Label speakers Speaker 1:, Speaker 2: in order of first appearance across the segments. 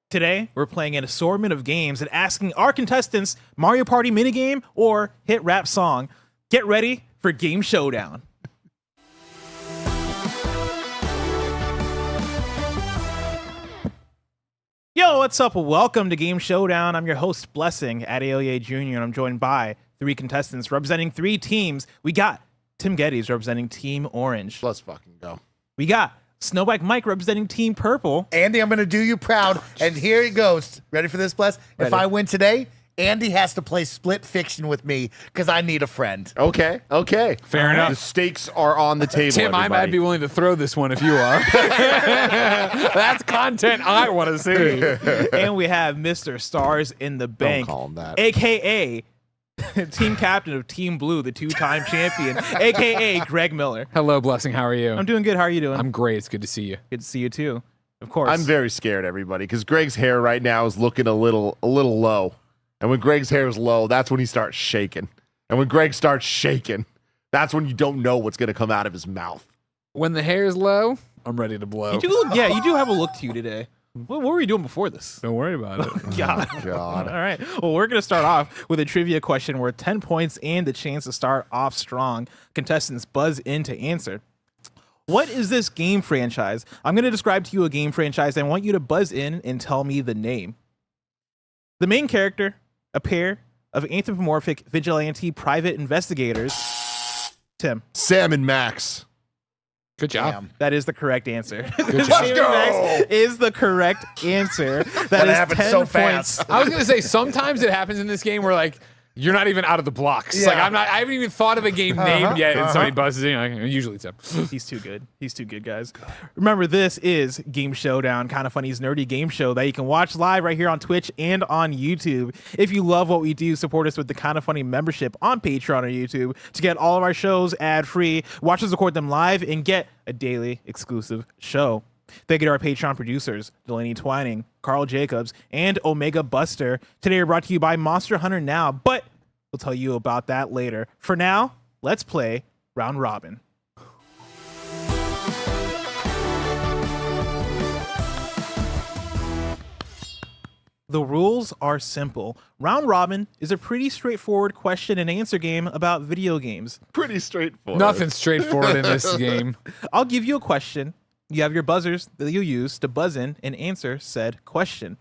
Speaker 1: Today, we're playing an assortment of games and asking our contestants Mario Party minigame or hit rap song. Get ready for Game Showdown. Yo, what's up? Welcome to Game Showdown. I'm your host, Blessing at Aoye Jr., and I'm joined by three contestants representing three teams. We got Tim Gettys representing Team Orange.
Speaker 2: Let's fucking go.
Speaker 1: We got Snowbike Mike representing Team Purple.
Speaker 3: Andy, I'm going to do you proud. And here it goes. Ready for this, Bless?
Speaker 1: Ready.
Speaker 3: If I win today, Andy has to play Split Fiction with me because I need a friend.
Speaker 2: Okay.
Speaker 4: Fair enough.
Speaker 2: The stakes are on the table.
Speaker 4: Tim, I might be willing to throw this one if you are. That's content I want to see.
Speaker 1: And we have Mr. Stars in the Bank.
Speaker 2: Don't call him that.
Speaker 1: AKA team captain of Team Blue, the two-time champion, AKA Greg Miller.
Speaker 4: Hello, Blessing. How are you?
Speaker 1: I'm doing good. How are you doing?
Speaker 4: I'm great. It's good to see you.
Speaker 1: Good to see you too. Of course.
Speaker 2: I'm very scared, everybody, because Greg's hair right now is looking a little low. And when Greg's hair is low, that's when he starts shaking. And when Greg starts shaking, that's when you don't know what's going to come out of his mouth.
Speaker 4: When the hair is low, I'm ready to blow.
Speaker 1: You do look, yeah, you do have a look to you today. What were you doing before this?
Speaker 4: Don't worry about it.
Speaker 1: God.
Speaker 2: God.
Speaker 1: All right. Well, we're going to start off with a trivia question worth 10 points and the chance to start off strong. Contestants buzz in to answer. What is this game franchise? I'm going to describe to you a game franchise. I want you to buzz in and tell me the name. The main character, a pair of anthropomorphic vigilante private investigators. Tim.
Speaker 2: Sam and Max.
Speaker 4: Good job.
Speaker 3: Damn.
Speaker 1: That is the correct answer.
Speaker 4: Good job.
Speaker 1: Sam and Max is the correct answer. That is
Speaker 3: happened
Speaker 1: 10
Speaker 3: so
Speaker 1: points.
Speaker 3: fast.
Speaker 4: I was going to say, sometimes it happens in this game where, like, you're not even out of the blocks.
Speaker 3: Yeah.
Speaker 4: Like, I haven't even thought of a game name yet, and somebody buzzes in. Like, usually Tim.
Speaker 1: He's too good. He's too good, guys. Remember, this is Game Showdown, Kind of Funny's nerdy game show that you can watch live right here on Twitch and on YouTube. If you love what we do, support us with the Kind of Funny membership on Patreon or YouTube to get all of our shows ad-free, watch us record them live, and get a daily exclusive show. Thank you to our Patreon producers, Delaney Twining, Carl Jacobs, and Omega Buster. Today we're brought to you by Monster Hunter Now, but we'll tell you about that later. For now, let's play Round Robin. The rules are simple. Round Robin is a pretty straightforward question and answer game about video games.
Speaker 2: Pretty straightforward.
Speaker 4: Nothing straightforward in this game.
Speaker 1: I'll give you a question. You have your buzzers that you use to buzz in and answer said question.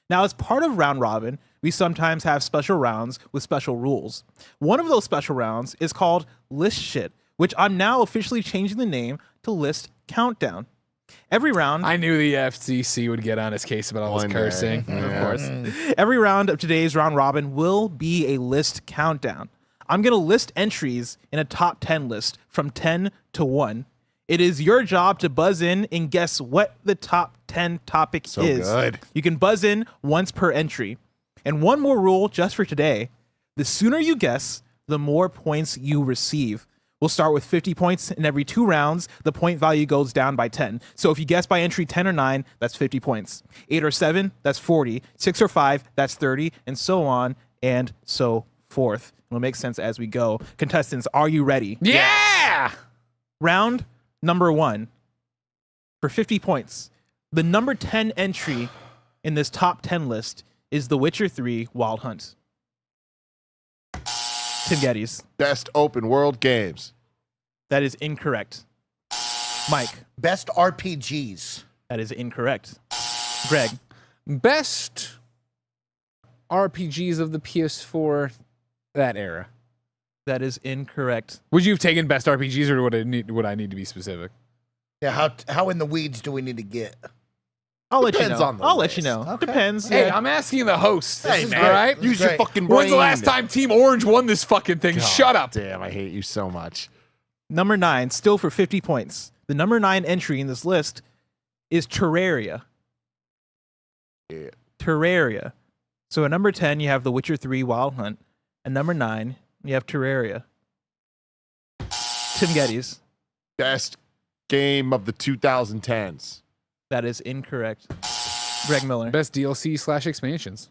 Speaker 1: Now, as part of Round Robin, we sometimes have special rounds with special rules. One of those special rounds is called List Shit, which I'm now officially changing the name to List Countdown. Every round...
Speaker 4: I knew the FCC would get on his case about all this
Speaker 2: One day.
Speaker 4: cursing.
Speaker 1: Of course. Every round of today's Round Robin will be a list countdown. I'm going to list entries in a top 10 list from 10 to 1. It is your job to buzz in and guess what the top 10 topic is.
Speaker 2: Good.
Speaker 1: You can buzz in once per entry. And one more rule just for today. The sooner you guess, the more points you receive. We'll start with 50 points, and every 2 rounds, the point value goes down by 10. So if you guess by entry 10 or 9, that's 50 points. 8 or 7, that's 40. 6 or 5, that's 30, and so on and so forth. It'll make sense as we go. Contestants, are you ready?
Speaker 4: Yeah!
Speaker 1: Round number 1 for 50 points. The number 10 entry in this top 10 list is The Witcher 3 Wild Hunt. Tim Gettys.
Speaker 2: Best open world games.
Speaker 1: That is incorrect. Mike.
Speaker 3: Best RPGs.
Speaker 1: That is incorrect. Greg.
Speaker 4: Best RPGs of the PS4, that era.
Speaker 1: That is incorrect.
Speaker 4: Would you have taken best RPGs, or would I need to be specific?
Speaker 3: Yeah, how in the weeds do we need to get?
Speaker 1: I'll let you
Speaker 2: Depends
Speaker 1: know.
Speaker 2: on the
Speaker 1: I'll let you
Speaker 2: list.
Speaker 1: know.
Speaker 3: Okay.
Speaker 1: Depends.
Speaker 4: Hey,
Speaker 1: Yeah.
Speaker 4: I'm asking the host.
Speaker 3: Hey,
Speaker 4: All
Speaker 3: man.
Speaker 4: right?
Speaker 2: Use your
Speaker 3: great.
Speaker 2: fucking brain.
Speaker 4: When's the last time Team Orange won this fucking thing?
Speaker 2: God
Speaker 4: Shut up.
Speaker 2: Damn, I hate you so much.
Speaker 1: Number 9, still for 50 points. The number 9 entry in this list is Terraria.
Speaker 2: Yeah.
Speaker 1: Terraria. So at number 10, you have The Witcher 3 Wild Hunt. At number 9, you have Terraria. Tim Gettys.
Speaker 2: Best game of the 2010s.
Speaker 1: That is incorrect. Greg Miller.
Speaker 4: Best DLC / expansions.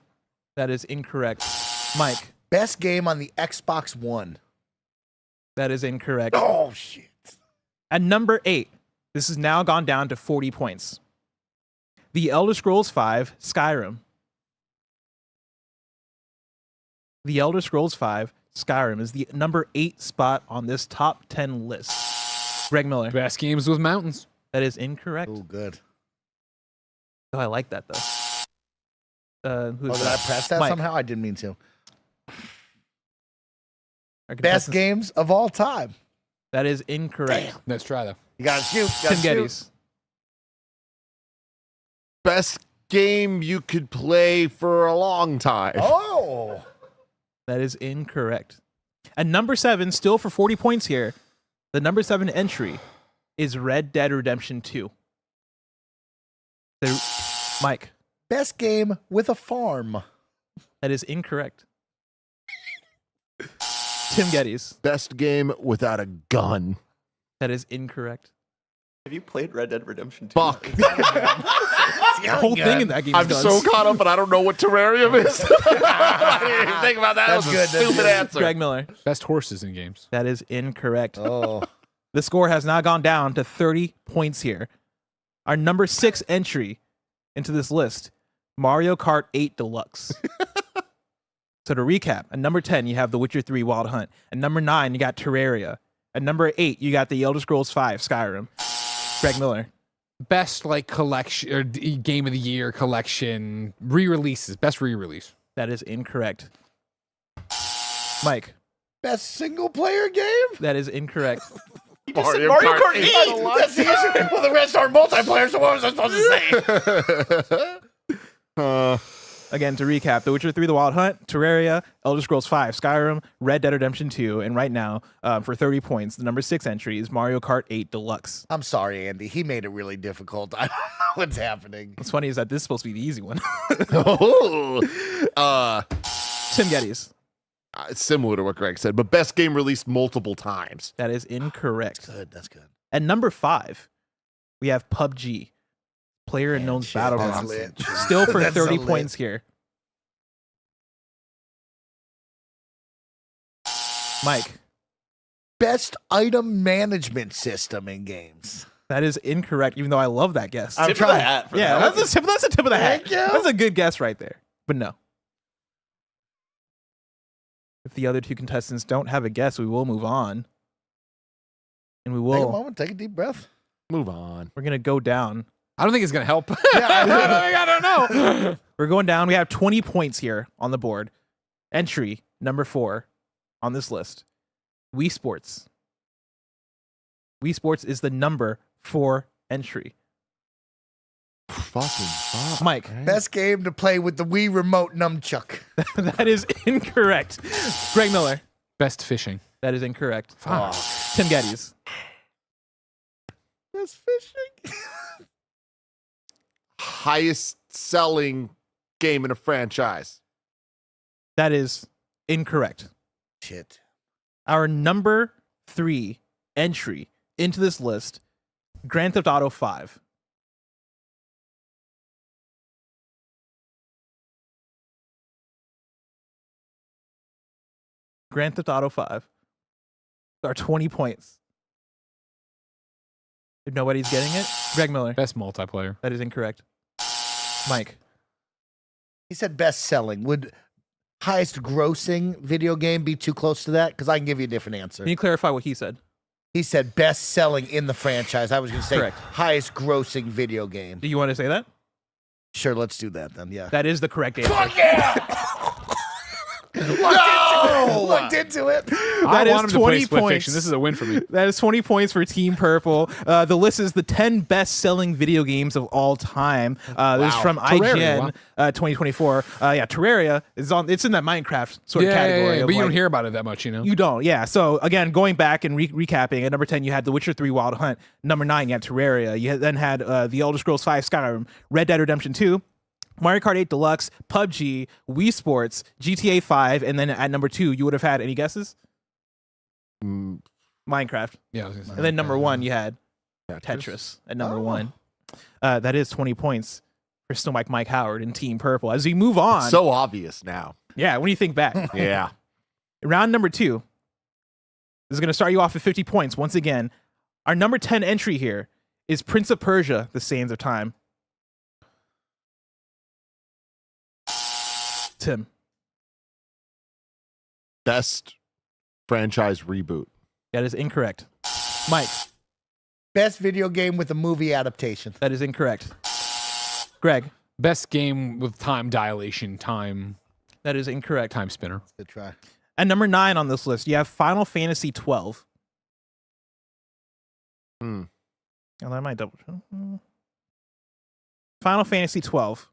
Speaker 1: That is incorrect. Mike.
Speaker 3: Best game on the Xbox One.
Speaker 1: That is incorrect.
Speaker 3: Oh, shit.
Speaker 1: At number 8, this has now gone down to 40 points. The Elder Scrolls V Skyrim. The Elder Scrolls V Skyrim is the number 8 spot on this top 10 list. Greg Miller.
Speaker 4: Best games with mountains.
Speaker 1: That is incorrect.
Speaker 3: Oh, good.
Speaker 1: Oh, I like that though. Who's
Speaker 3: Did I press that
Speaker 1: Mike.
Speaker 3: somehow? I didn't mean to.
Speaker 1: Our
Speaker 3: Best
Speaker 1: contestants-
Speaker 3: games of all time.
Speaker 1: That is incorrect.
Speaker 4: Let's try though.
Speaker 3: You gotta shoot. You
Speaker 1: Tim
Speaker 3: gotta shoot.
Speaker 1: Geddes.
Speaker 2: Best game you could play for a long time.
Speaker 3: Oh.
Speaker 1: That is incorrect. And number 7, still for 40 points here, the number 7 entry is Red Dead Redemption 2. Mike.
Speaker 3: Best game with a farm.
Speaker 1: That is incorrect. Tim Geddes.
Speaker 2: Best game without a gun.
Speaker 1: That is incorrect.
Speaker 5: Have you played Red Dead Redemption 2?
Speaker 2: Fuck.
Speaker 1: The whole thing in that game is
Speaker 2: I'm
Speaker 1: guns.
Speaker 2: so caught up, but I don't know what terrarium is. I didn't even think about that.
Speaker 3: That's
Speaker 2: That was
Speaker 3: good,
Speaker 2: a
Speaker 3: that's
Speaker 2: stupid
Speaker 3: good.
Speaker 2: answer.
Speaker 1: Greg Miller.
Speaker 4: Best horses in games.
Speaker 1: That is incorrect.
Speaker 3: Oh.
Speaker 1: The score has now gone down to 30 points here. Our number 6 entry into this list, Mario Kart 8 Deluxe. So to recap, at number 10, you have The Witcher 3 Wild Hunt. At number 9, you got Terraria. At number 8, you got The Elder Scrolls V Skyrim. Greg Miller.
Speaker 4: Best like collection or game of the year collection re-releases. Best re-release.
Speaker 1: That is incorrect. Mike.
Speaker 3: Best single player game?
Speaker 1: That is incorrect.
Speaker 2: Mario
Speaker 3: Kart 8.
Speaker 2: Deluxe.
Speaker 3: That's the issue. Well, the rest are multiplayer, so what was I supposed to say?
Speaker 1: Again, to recap, The Witcher 3 The Wild Hunt, Terraria, Elder Scrolls V Skyrim, Red Dead Redemption 2, and right now, for 30 points, the number 6 entry is Mario Kart 8 Deluxe.
Speaker 3: I'm sorry, Andy. He made it really difficult. I don't know what's happening.
Speaker 1: What's funny is that this is supposed to be the easy one. Tim Geddes.
Speaker 2: It's similar to what Greg said, but best game released multiple times.
Speaker 1: That is incorrect.
Speaker 3: Good. That's good.
Speaker 1: At number 5, we have PUBG, Player Unknown's
Speaker 3: shit, that's
Speaker 1: Battlegrounds.
Speaker 3: lit.
Speaker 1: Still for
Speaker 3: That's
Speaker 1: 30
Speaker 3: so lit.
Speaker 1: points here. Mike.
Speaker 3: Best item management system in games.
Speaker 1: That is incorrect, even though I love that guess.
Speaker 3: I'm
Speaker 5: Tip of the
Speaker 3: trying.
Speaker 5: hat for
Speaker 1: Yeah,
Speaker 5: that.
Speaker 1: that's a tip of the hat.
Speaker 3: Thank you.
Speaker 1: That's a good guess right there. But no. If the other two contestants don't have a guess, we will move on. And we
Speaker 3: Take a
Speaker 1: will.
Speaker 3: moment. Take a deep breath.
Speaker 2: Move on.
Speaker 1: We're going to go down.
Speaker 4: I don't think it's gonna help.
Speaker 3: I
Speaker 4: I don't know.
Speaker 1: We're going down. We have 20 points here on the board. Entry number 4 on this list. Wii Sports. Wii Sports is the number 4 entry.
Speaker 2: Fucking fuck.
Speaker 1: Mike.
Speaker 3: Best game to play with the Wii remote nunchuck.
Speaker 1: That is incorrect. Greg Miller.
Speaker 4: Best fishing.
Speaker 1: That is incorrect.
Speaker 4: Fuck.
Speaker 1: Tim Geddes.
Speaker 3: Best fishing.
Speaker 2: Highest selling game in a franchise.
Speaker 1: That is incorrect.
Speaker 3: Shit.
Speaker 1: Our number 3 entry into this list, Grand Theft Auto 5. Grand Theft Auto 5 are 20 points. If nobody's getting it, Greg Miller.
Speaker 4: Best multiplayer.
Speaker 1: That is incorrect. Mike.
Speaker 3: He said best selling. Would highest grossing video game be too close to that? Because I can give you a different answer.
Speaker 1: Can you clarify what he said?
Speaker 3: He said best selling in the franchise. I was going to say
Speaker 1: Correct.
Speaker 3: highest grossing video game.
Speaker 1: Do you want to say that?
Speaker 3: Sure, let's do that then. Yeah.
Speaker 1: That is the correct answer.
Speaker 3: Fuck yeah! Looked into it.
Speaker 1: That
Speaker 4: I
Speaker 1: is
Speaker 4: want him to play
Speaker 1: 20
Speaker 4: Split
Speaker 1: points.
Speaker 4: Fiction. This is a win for me.
Speaker 1: That is 20 points for Team Purple. The list is the 10 best-selling video games of all time. This is from
Speaker 4: Terraria,
Speaker 1: IGN 2024. Yeah, Terraria is on. It's in that Minecraft sort of category. Of
Speaker 4: but you don't
Speaker 1: like-
Speaker 4: hear about it that much, you know.
Speaker 1: You don't, yeah. So again, going back and recapping, at number 10, you had The Witcher 3 Wild Hunt. Number 9, you had Terraria. You then had The Elder Scrolls V Skyrim, Red Dead Redemption 2, Mario Kart 8 Deluxe, PUBG, Wii Sports, GTA 5, and then at number 2, you would have had any guesses? Minecraft.
Speaker 4: Yeah, I was gonna say.
Speaker 1: And then number 1, you had Tetris at number 1. That is 20 points for still Mike Howard and Team Purple. As we move on,
Speaker 2: So obvious now.
Speaker 1: yeah, when you think back,
Speaker 2: Yeah.
Speaker 1: round number 2 this is going to start you off at 50 points. Once again, our number 10 entry here is Prince of Persia: The Sands of Time. Tim.
Speaker 2: Best franchise reboot.
Speaker 1: That is incorrect. Mike.
Speaker 3: Best video game with a movie adaptation.
Speaker 1: That is incorrect. Greg.
Speaker 4: Best game with time dilation, time
Speaker 1: That is incorrect.
Speaker 4: spinner.
Speaker 3: Good try.
Speaker 1: And number 9 on this list, you have Final Fantasy 12.
Speaker 2: Hmm.
Speaker 1: Oh, that might double. Final Fantasy 12.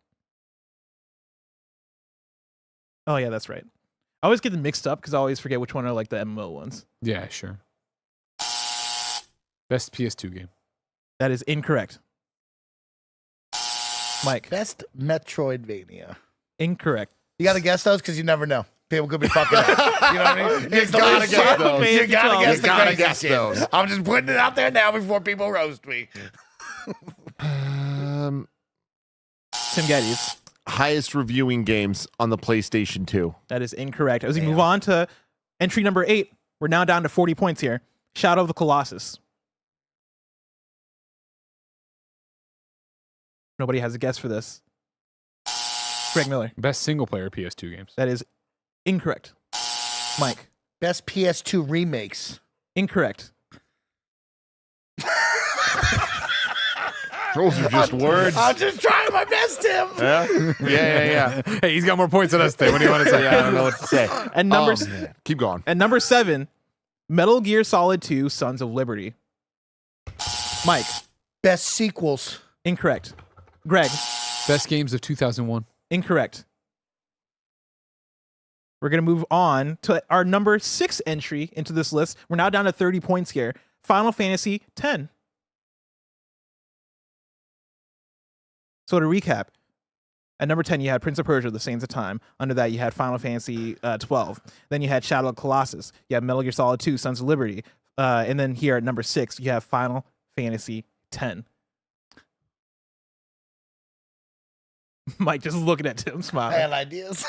Speaker 1: Oh yeah, that's right. I always get them mixed up because I always forget which one are like the MMO ones.
Speaker 4: Yeah, sure. Best PS2 game.
Speaker 1: That is incorrect. Mike.
Speaker 3: Best Metroidvania.
Speaker 1: Incorrect.
Speaker 3: You got to guess those because you never know. People could be fucking up. You know what I mean? You
Speaker 2: gotta guess those.
Speaker 3: You gotta guess
Speaker 2: You
Speaker 3: the
Speaker 2: gotta
Speaker 3: crazy
Speaker 2: guess
Speaker 3: shit.
Speaker 2: those.
Speaker 3: I'm just putting it out there now before people roast me.
Speaker 1: Tim Geddes.
Speaker 2: Highest reviewing games on the PlayStation 2.
Speaker 1: That is incorrect. As we move on to entry number 8, we're now down to 40 points here. Shadow of the Colossus. Nobody has a guess for this. Greg Miller.
Speaker 4: Best single player PS2 games.
Speaker 1: That is incorrect. Mike.
Speaker 3: Best PS2 remakes.
Speaker 1: Incorrect.
Speaker 2: Those are just words.
Speaker 3: I'm just trying my best, Tim.
Speaker 2: Yeah.
Speaker 4: Hey, he's got more points than us today. What do you want to say?
Speaker 2: I don't know what to say.
Speaker 1: And number
Speaker 2: Keep going.
Speaker 1: and number 7, Metal Gear Solid 2: Sons of Liberty. Mike.
Speaker 3: Best sequels.
Speaker 1: Incorrect. Greg.
Speaker 4: Best games of 2001.
Speaker 1: Incorrect. We're going to move on to our number 6 entry into this list. We're now down to 30 points here. Final Fantasy X. So to recap, at number 10, you had Prince of Persia, The Sands of Time. Under that, you had Final Fantasy 12. Then you had Shadow of the Colossus. You have Metal Gear Solid 2, Sons of Liberty. And then here at number 6, you have Final Fantasy X. Mike just looking at Tim
Speaker 3: I
Speaker 1: smiling.
Speaker 3: had ideas.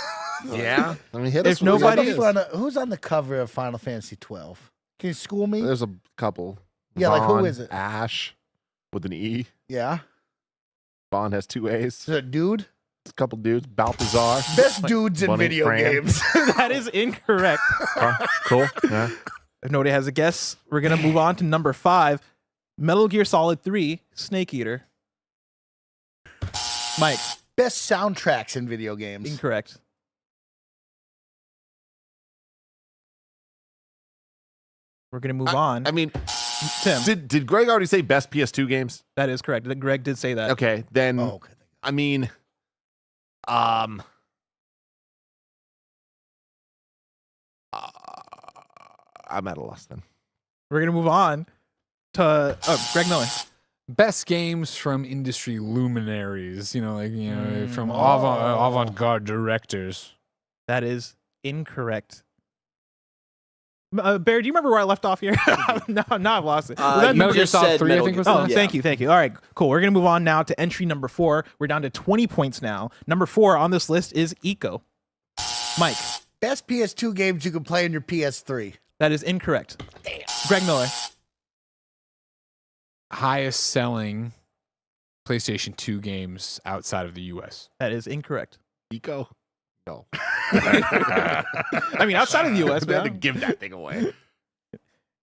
Speaker 2: Yeah. I mean, hit
Speaker 1: If
Speaker 2: us with
Speaker 1: nobody-
Speaker 2: ideas.
Speaker 3: Who's on the cover of Final Fantasy 12? Can you school me?
Speaker 2: There's a couple.
Speaker 3: Yeah, like, who
Speaker 2: Vaughn,
Speaker 3: is it?
Speaker 2: Ash with an E.
Speaker 3: Yeah.
Speaker 2: Bond has 2 A's.
Speaker 3: Is it a dude?
Speaker 2: A couple dudes. Balthazar.
Speaker 3: Best dudes in
Speaker 2: Bunny
Speaker 3: video
Speaker 2: Fran.
Speaker 3: games.
Speaker 1: That is incorrect.
Speaker 2: Cool. Yeah.
Speaker 1: If nobody has a guess, we're going to move on to number 5, Metal Gear Solid 3, Snake Eater. Mike.
Speaker 3: Best soundtracks in video games.
Speaker 1: Incorrect. We're going to move on.
Speaker 2: I mean,
Speaker 1: Tim.
Speaker 2: did Greg already say best PS2 games?
Speaker 1: That is correct. Greg did say that.
Speaker 2: Okay, then
Speaker 3: Oh, okay.
Speaker 2: I mean, I'm at a loss then.
Speaker 1: We're going to move on to Greg Miller.
Speaker 4: Best games from industry luminaries. You know, like, you know, from
Speaker 3: Oh.
Speaker 4: avant-garde directors.
Speaker 1: That is incorrect. Bear, do you remember where I left off here? no, I've lost it. Was that
Speaker 4: Metal Gear
Speaker 5: just
Speaker 4: Solid
Speaker 5: said
Speaker 4: 3, I
Speaker 5: Metal
Speaker 4: think
Speaker 5: Gear-
Speaker 4: was
Speaker 1: Oh,
Speaker 4: the-
Speaker 5: Yeah.
Speaker 1: thank you. All right, cool. We're going to move on now to entry number 4. We're down to 20 points now. Number 4 on this list is Eco. Mike.
Speaker 3: Best PS2 games you can play on your PS3.
Speaker 1: That is incorrect. Greg Miller.
Speaker 4: Highest selling PlayStation 2 games outside of the US.
Speaker 1: That is incorrect.
Speaker 2: Eco? No.
Speaker 1: I mean, outside of the U.S.,
Speaker 2: We had to
Speaker 1: man,
Speaker 2: give that thing away.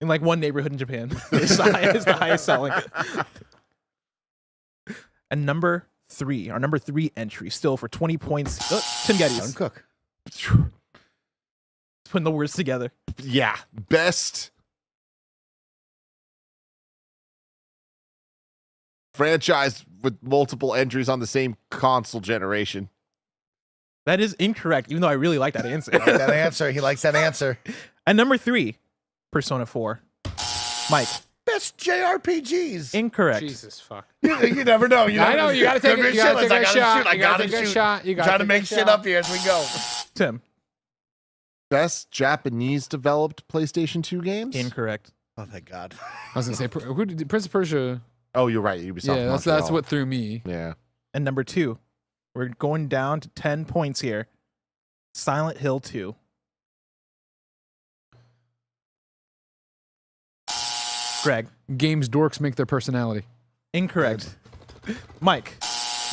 Speaker 1: in like one neighborhood in Japan, it's the highest selling. And number 3, our number 3 entry, still for 20 points. Tim Geddes.
Speaker 3: Cook.
Speaker 1: Putting the words together.
Speaker 2: Yeah. Best franchise with multiple entries on the same console generation.
Speaker 1: That is incorrect, even though I really like that answer.
Speaker 3: That answer. He likes that answer.
Speaker 1: And number 3, Persona 4. Mike.
Speaker 3: Best JRPGs.
Speaker 1: Incorrect.
Speaker 4: Jesus fuck.
Speaker 3: You never know.
Speaker 4: I know, you gotta take it. You gotta take a shot.
Speaker 3: I
Speaker 4: You gotta
Speaker 3: gotta
Speaker 4: take a
Speaker 3: shoot.
Speaker 4: shot. You gotta
Speaker 3: Trying to
Speaker 4: take
Speaker 3: make
Speaker 4: a
Speaker 3: shit
Speaker 4: shot.
Speaker 3: up here as we go.
Speaker 1: Tim.
Speaker 2: Best Japanese developed PlayStation 2 games?
Speaker 1: Incorrect.
Speaker 3: Oh, thank God.
Speaker 4: I was gonna say, who did Prince of Persia?
Speaker 2: Oh, you're right. Ubisoft.
Speaker 4: Yeah, that's
Speaker 2: Montreal.
Speaker 4: what threw me.
Speaker 2: Yeah.
Speaker 1: And number 2, we're going down to 10 points here. Silent Hill 2. Greg.
Speaker 4: Games dorks make their personality.
Speaker 1: Incorrect. Mike.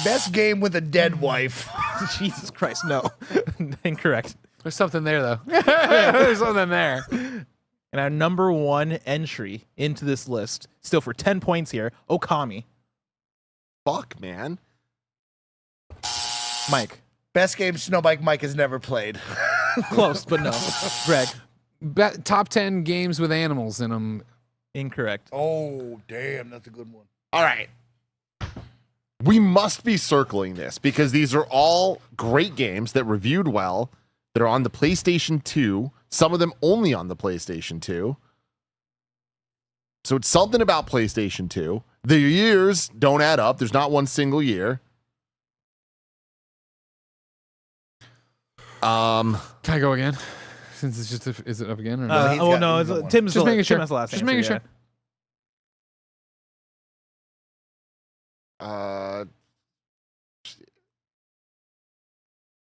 Speaker 3: Best game with a dead wife.
Speaker 1: Jesus Christ, no. Incorrect.
Speaker 4: There's something there, though. There's something there.
Speaker 1: And our number 1 entry into this list, still for 10 points here, Okami.
Speaker 2: Fuck, man.
Speaker 1: Mike.
Speaker 3: Best game Snowbike Mike has never played.
Speaker 1: Close, but no. Greg.
Speaker 4: Top 10 games with animals in them.
Speaker 1: Incorrect.
Speaker 3: Oh, damn. That's a good one.
Speaker 2: All right. We must be circling this because these are all great games that reviewed well, that are on the PlayStation 2, some of them only on the PlayStation 2. So it's something about PlayStation 2. The years don't add up. There's not one single year.
Speaker 4: Can I go again? Since it's just, is it up again? Or
Speaker 3: No, he's got-
Speaker 1: No,
Speaker 3: he's got
Speaker 1: it's,
Speaker 3: one.
Speaker 1: Tim's
Speaker 4: Just
Speaker 1: the,
Speaker 4: making sure.
Speaker 1: Tim has the last
Speaker 4: Just
Speaker 1: answer,
Speaker 4: making
Speaker 1: yeah.
Speaker 4: sure.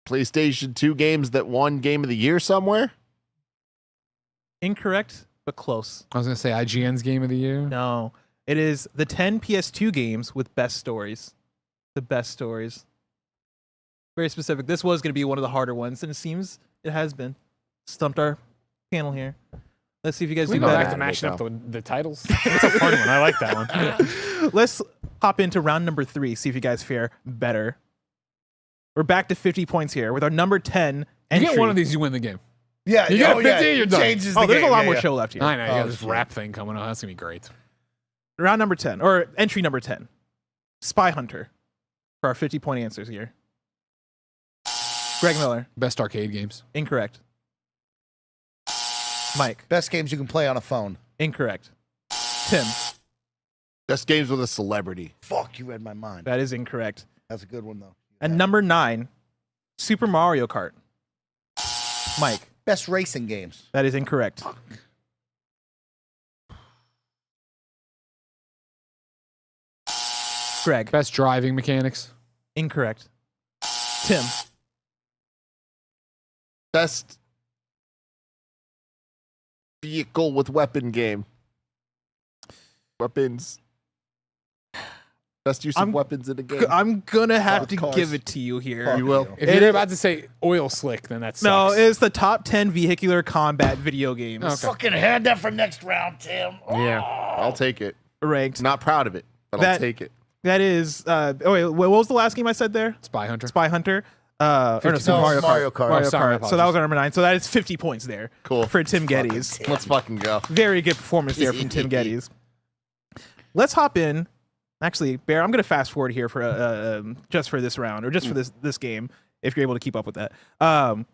Speaker 2: PlayStation 2 games that won Game of the Year somewhere?
Speaker 1: Incorrect, but close.
Speaker 4: I was going to say IGN's Game of the Year.
Speaker 1: No. It is the 10 PS2 games with best stories. The best stories. Very specific. This was going to be one of the harder ones, and it seems it has been. Stumped our panel here. Let's see if you guys
Speaker 4: We
Speaker 1: do
Speaker 4: go back
Speaker 1: better.
Speaker 4: to mashing up the titles. That's a fun one. I like that one.
Speaker 1: Let's hop into round number 3, see if you guys fare better. We're back to 50 points here with our number 10
Speaker 4: You
Speaker 1: entry.
Speaker 4: get one of these, you win the game.
Speaker 3: Yeah,
Speaker 4: You get 50, you're done.
Speaker 3: Changes the
Speaker 1: Oh, there's
Speaker 3: game.
Speaker 1: a lot
Speaker 3: Yeah,
Speaker 1: more
Speaker 3: yeah.
Speaker 1: show left here.
Speaker 4: I know. You
Speaker 3: Oh,
Speaker 4: got this
Speaker 3: shit.
Speaker 4: rap thing coming on. That's going to be great.
Speaker 1: Round number 10, or entry number 10. Spy Hunter for our 50-point answers here. Greg Miller,
Speaker 4: Best arcade games.
Speaker 1: incorrect. Mike,
Speaker 3: Best games you can play on a phone.
Speaker 1: incorrect. Tim,
Speaker 2: Best games with a celebrity.
Speaker 3: Fuck, you read my mind.
Speaker 1: that is incorrect.
Speaker 3: That's a good one, though.
Speaker 1: And number 9, Super Mario Kart. Mike,
Speaker 3: Best racing games.
Speaker 1: that is incorrect. Greg,
Speaker 4: Best driving mechanics.
Speaker 1: incorrect. Tim,
Speaker 2: Best vehicle with weapon game. Weapons. Best use of
Speaker 1: I'm-
Speaker 2: weapons in a game.
Speaker 1: I'm gonna have to
Speaker 2: Cars.
Speaker 1: give it to you here.
Speaker 3: Fuck
Speaker 2: You will.
Speaker 4: If
Speaker 1: It
Speaker 4: you're
Speaker 1: is-
Speaker 4: about to say oil slick, then that
Speaker 1: No,
Speaker 4: sucks.
Speaker 1: it's the top 10 vehicular combat video games.
Speaker 4: Okay.
Speaker 3: Fucking had that for next round, Tim.
Speaker 2: Yeah, I'll take it.
Speaker 1: Ranked.
Speaker 2: Not proud of it, but I'll
Speaker 1: That-
Speaker 2: take it.
Speaker 1: That is. Oh wait, what was the last game I said there?
Speaker 4: Spy Hunter.
Speaker 1: Spy Hunter. Or no,
Speaker 4: 50
Speaker 1: Super
Speaker 3: points.
Speaker 1: Mario Kart.
Speaker 3: Mario Kart.
Speaker 1: Mario
Speaker 4: Oh, sorry,
Speaker 1: Kart. So that was our number 9. So that is 50 points there.
Speaker 2: Cool.
Speaker 1: For Tim Geddes.
Speaker 2: Let's fucking go.
Speaker 1: Very good performance there from Tim Geddes. Let's hop in. Actually, Bear, I'm going to fast forward here for just for this round, or just for this game, if you're able to keep up with that. We're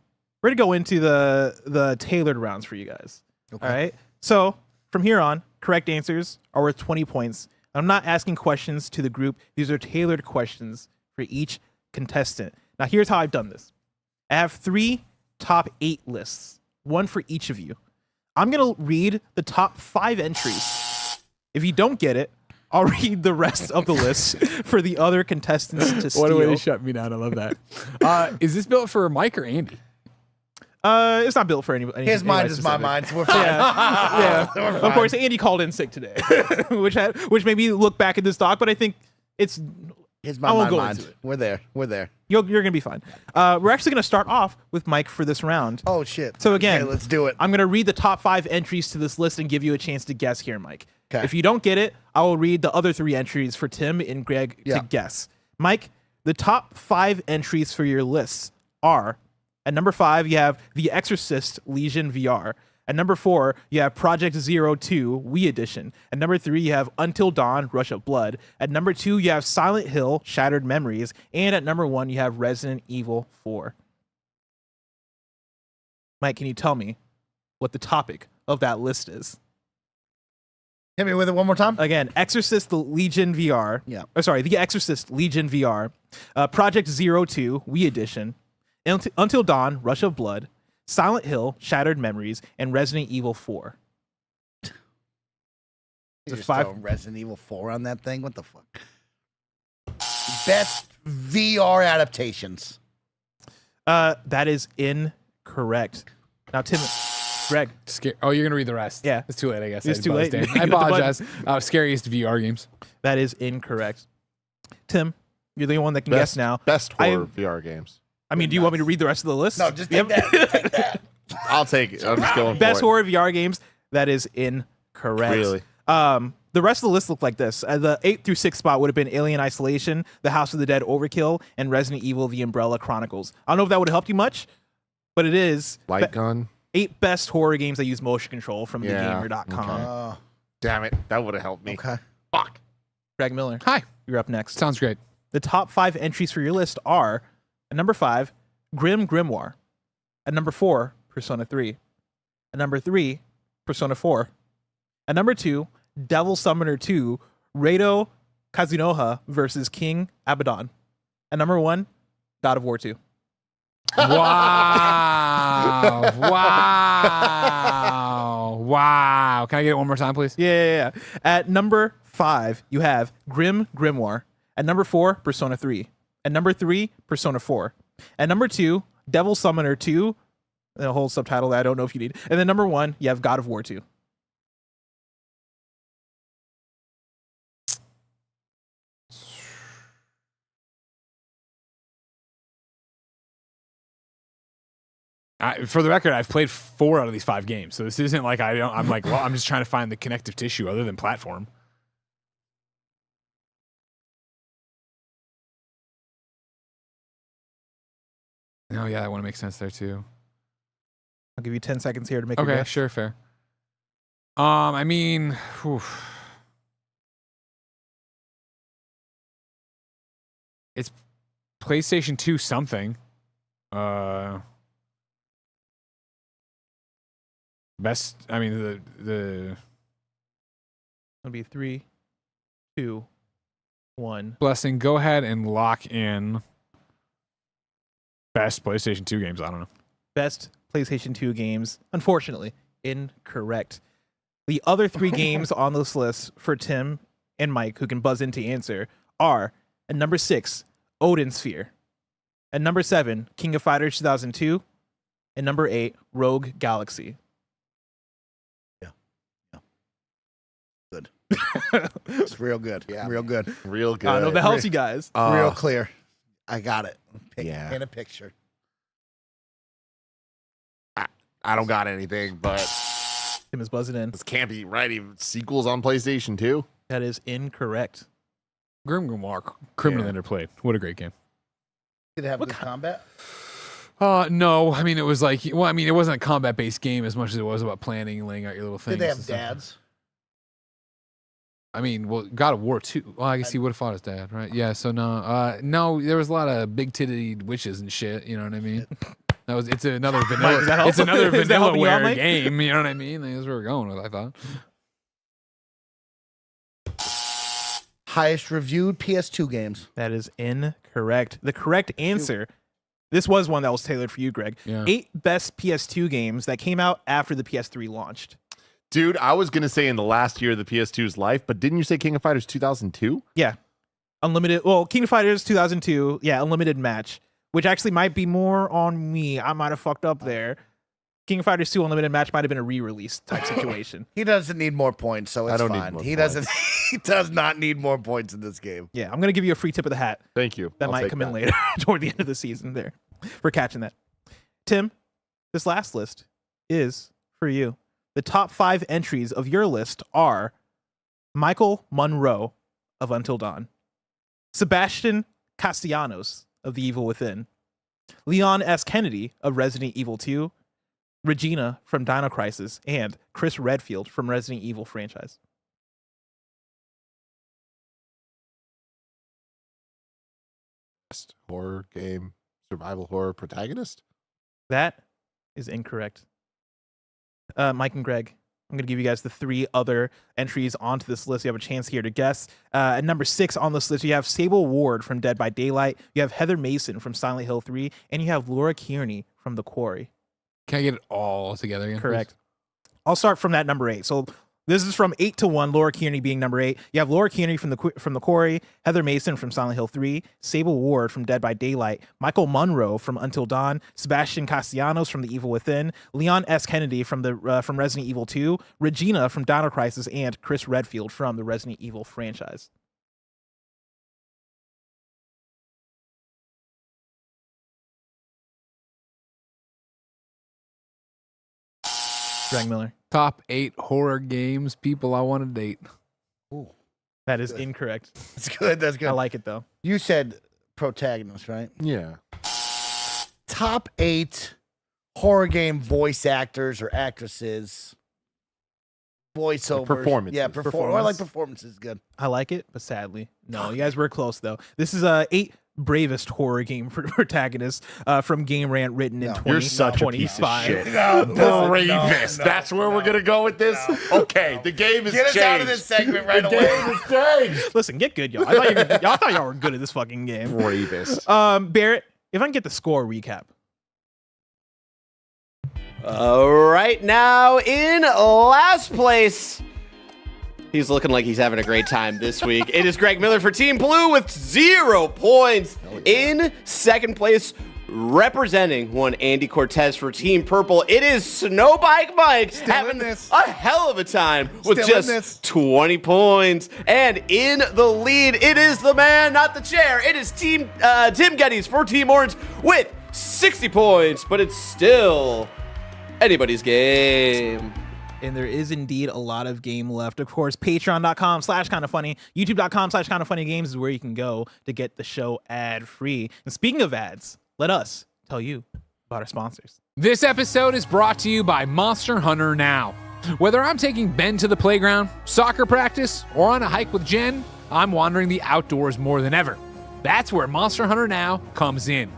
Speaker 1: going to go into the tailored rounds for you guys.
Speaker 3: Okay.
Speaker 1: All right. So from here on, correct answers are worth 20 points. I'm not asking questions to the group. These are tailored questions for each contestant. Now, here's how I've done this. I have 3 top 8 lists, one for each of you. I'm going to read the top 5 entries. If you don't get it, I'll read the rest of the list for the other contestants to steal.
Speaker 4: What a way to shut me down. I love that. Is this built for Mike or Andy?
Speaker 1: It's not built for any
Speaker 3: His mind is my
Speaker 1: specific.
Speaker 3: mind, so we're fine.
Speaker 1: Yeah.
Speaker 3: We're
Speaker 1: Of
Speaker 3: fine.
Speaker 1: course, Andy called in sick today, which made me look back at this doc, but I think it's
Speaker 3: His
Speaker 1: I won't
Speaker 3: mind,
Speaker 1: go
Speaker 3: mind.
Speaker 1: into it.
Speaker 3: We're there. We're there.
Speaker 1: you're gonna be fine. We're actually gonna start off with Mike for this round.
Speaker 3: Oh, shit.
Speaker 1: So again,
Speaker 3: Okay, let's do it.
Speaker 1: I'm gonna read the top 5 entries to this list and give you a chance to guess here, Mike.
Speaker 3: 'Kay.
Speaker 1: If you don't get it, I will read the other 3 entries for Tim and Greg
Speaker 3: Yeah.
Speaker 1: to guess. Mike, the top 5 entries for your lists are: at number 5, you have The Exorcist Legion VR. At number 4, you have Project Zero 2 Wii Edition. At number 3, you have Until Dawn Rush of Blood. At number 2, you have Silent Hill Shattered Memories. And at number 1, you have Resident Evil 4. Mike, can you tell me what the topic of that list is?
Speaker 3: Hit me with it one more time.
Speaker 1: Again, Exorcist the Legion VR.
Speaker 3: Yeah.
Speaker 1: Oh, sorry, The Exorcist Legion VR. Project Zero 2 Wii Edition. Until Dawn Rush of Blood. Silent Hill Shattered Memories. And Resident Evil 4.
Speaker 3: You
Speaker 1: It's a
Speaker 3: just
Speaker 1: 5.
Speaker 3: throw Resident Evil 4 on that thing? What the fuck? Best VR adaptations.
Speaker 1: That is incorrect. Now, Tim, Greg.
Speaker 4: Oh, you're going to read the rest.
Speaker 1: Yeah.
Speaker 4: It's too late, I guess.
Speaker 1: It's
Speaker 4: I
Speaker 1: too late.
Speaker 4: buzzed in.
Speaker 1: You
Speaker 4: I
Speaker 1: hit the button.
Speaker 4: apologize. Scariest VR games.
Speaker 1: That is incorrect. Tim, You're the only one that can guess now.
Speaker 2: Best horror VR games.
Speaker 1: I mean, do you want me to read the rest of the list?
Speaker 3: No, just take that. Take that.
Speaker 2: I'll take it. I'm just going
Speaker 1: Best
Speaker 2: for it.
Speaker 1: horror VR games. That is incorrect.
Speaker 2: Really?
Speaker 1: The rest of the list looked like this. The 8th through 6th spot would have been Alien Isolation, The House of the Dead Overkill, and Resident Evil: The Umbrella Chronicles. I don't know if that would have helped you much, but it is
Speaker 2: Light gun.
Speaker 1: 8 best horror games that use motion control from
Speaker 2: Yeah,
Speaker 1: thegamer.com.
Speaker 2: Damn it. That would have helped me.
Speaker 3: Okay.
Speaker 2: Fuck.
Speaker 1: Greg Miller,
Speaker 4: Hi.
Speaker 1: you're up next.
Speaker 4: Sounds great.
Speaker 1: The top 5 entries for your list are at number 5, Grim Grimoire. At number 4, Persona 3. At number 3, Persona 4. At number 2, Devil Summoner 2, Rado Kazunoha versus King Abaddon. At number 1, God of War 2.
Speaker 4: Wow. Wow. Wow. Can I get it one more time, please?
Speaker 1: Yeah. At number 5, you have Grim Grimoire. At number 4, Persona 3. At number 3, Persona 4. At number 2, Devil Summoner 2. And a whole subtitle that I don't know if you need. And then number 1, you have God of War 2.
Speaker 4: For the record, I've played 4 out of these 5 games, so this isn't like I'm like, well, I'm just trying to find the connective tissue other than platform. Oh yeah, that one makes sense there too.
Speaker 1: I'll give you 10 seconds here to make your
Speaker 4: Okay,
Speaker 1: guess.
Speaker 4: sure, fair. I mean, it's PlayStation 2 something. Best. I mean, the
Speaker 1: It'll be 3, 2, 1.
Speaker 4: Blessing. Go ahead and lock in best PlayStation 2 games. I don't know.
Speaker 1: Best PlayStation 2 games. Unfortunately, incorrect. The other 3 games on this list for Tim and Mike, who can buzz in to answer, are at number 6, Odin Sphere. At number 7, King of Fighters 2002. And number 8, Rogue Galaxy.
Speaker 3: It's real good. Yeah. Real good.
Speaker 2: Real good.
Speaker 1: I don't know if that helps you guys.
Speaker 3: Real clear. I got it.
Speaker 2: Yeah.
Speaker 3: Paint a picture.
Speaker 2: I don't got anything, but
Speaker 1: Tim is buzzing in.
Speaker 2: this can't be right. Even sequels on PlayStation 2.
Speaker 1: That is incorrect.
Speaker 4: Grim Grimoire, criminally
Speaker 2: Yeah.
Speaker 4: underplayed. What a great game.
Speaker 3: Did it have good combat?
Speaker 4: No, I mean it was like, well, I mean it wasn't a combat-based game as much as it was about planning and laying out your little things.
Speaker 3: Did they
Speaker 4: and
Speaker 3: have
Speaker 4: stuff.
Speaker 3: dads?
Speaker 4: I mean, well, God of War 2. Well, I guess he would have fought his dad, right? Yeah. So no, there was a lot of big-titted witches and shit. You know what I mean? It's another vanilla.
Speaker 1: Mike, is that helpful?
Speaker 4: It's another
Speaker 1: Is that helping you out,
Speaker 4: vanillaware
Speaker 1: Mike?
Speaker 4: game. You know what I mean? That's where we're going with. I thought.
Speaker 3: Highest reviewed PS2 games.
Speaker 1: That is incorrect. The correct answer, this was one that was tailored for you, Greg.
Speaker 4: Yeah.
Speaker 1: 8 best PS2 games that came out after the PS3 launched.
Speaker 2: Dude, I was going to say in the last year of the PS2's life, but didn't you say King of Fighters 2002?
Speaker 1: Yeah. Unlimited. Well, King of Fighters 2002. Yeah, Unlimited Match, which actually might be more on me. I might have fucked up there. King of Fighters 2 Unlimited Match might have been a re-release type situation.
Speaker 3: He doesn't need more points, so it's
Speaker 2: I don't need
Speaker 3: fine.
Speaker 2: more
Speaker 3: He
Speaker 2: points.
Speaker 3: doesn't. He does not need more points in this game.
Speaker 1: Yeah, I'm going to give you a free tip of the hat.
Speaker 2: Thank you.
Speaker 1: That
Speaker 2: I'll
Speaker 1: might
Speaker 2: take
Speaker 1: come in
Speaker 2: that.
Speaker 1: later toward the end of the season there for catching that. Tim, this last list is for you. The top 5 entries of your list are Michael Monroe of Until Dawn, Sebastian Castellanos of The Evil Within, Leon S. Kennedy of Resident Evil 2, Regina from Dino Crisis, and Chris Redfield from Resident Evil franchise.
Speaker 2: Best horror game, survival horror protagonist?
Speaker 1: That is incorrect. Mike and Greg, I'm going to give you guys the 3 other entries onto this list. You have a chance here to guess. At number 6 on this list, you have Sable Ward from Dead by Daylight. You have Heather Mason from Silent Hill 3. And you have Laura Kearney from The Quarry.
Speaker 4: Can I get it all together again?
Speaker 1: Correct. I'll start from that number 8. So this is from 8 to 1, Laura Kearney being number 8. You have Laura Kearney from the Quarry, Heather Mason from Silent Hill 3, Sable Ward from Dead by Daylight, Michael Monroe from Until Dawn, Sebastian Castellanos from The Evil Within, Leon S. Kennedy from Resident Evil 2, Regina from Dino Crisis, and Chris Redfield from the Resident Evil franchise. Greg Miller.
Speaker 4: Top 8 horror games people I want to date.
Speaker 1: That is incorrect.
Speaker 3: That's good. That's good.
Speaker 1: I like it though.
Speaker 3: You said protagonist, right?
Speaker 2: Yeah.
Speaker 3: Top 8 horror game voice actors or actresses. Voiceovers.
Speaker 2: Performances.
Speaker 3: Yeah, I like
Speaker 1: Performance.
Speaker 3: performances. Good.
Speaker 1: I like it, but sadly, no. You guys were close though. This is 8 bravest horror game protagonists from Game Rant, written in
Speaker 3: No.
Speaker 1: 20,
Speaker 2: You're such a piece of
Speaker 1: 25.
Speaker 2: shit.
Speaker 3: No,
Speaker 2: Bravest. That's where we're gonna go with this. Okay, the game is
Speaker 3: Get us
Speaker 2: changed.
Speaker 3: out of this segment right
Speaker 2: The
Speaker 3: away.
Speaker 2: game is changed.
Speaker 1: Listen, get good, y'all. Y'all thought y'all were good at this fucking game.
Speaker 2: Bravest.
Speaker 1: Barrett, if I can get the score recap.
Speaker 5: Right now in last place. He's looking like he's having a great time this week. It is Greg Miller for Team Blue with 0 points. In second place, representing one Andy Cortez for Team Purple, it is Snowbike Mike having
Speaker 3: this.
Speaker 5: a hell of a time with
Speaker 3: Still in
Speaker 5: just
Speaker 3: this.
Speaker 5: 20 points. And in the lead, it is the man, not the chair. It is Tim Geddes for Team Orange with 60 points, but it's still anybody's game.
Speaker 1: And there is indeed a lot of game left. Of course, patreon.com/kindafunny, youtube.com/kindafunnygames is where you can go to get the show ad-free. And speaking of ads, let us tell you about our sponsors.
Speaker 4: This episode is brought to you by Monster Hunter Now. Whether I'm taking Ben to the playground, soccer practice, or on a hike with Jen, I'm wandering the outdoors more than ever. That's where Monster Hunter Now comes in.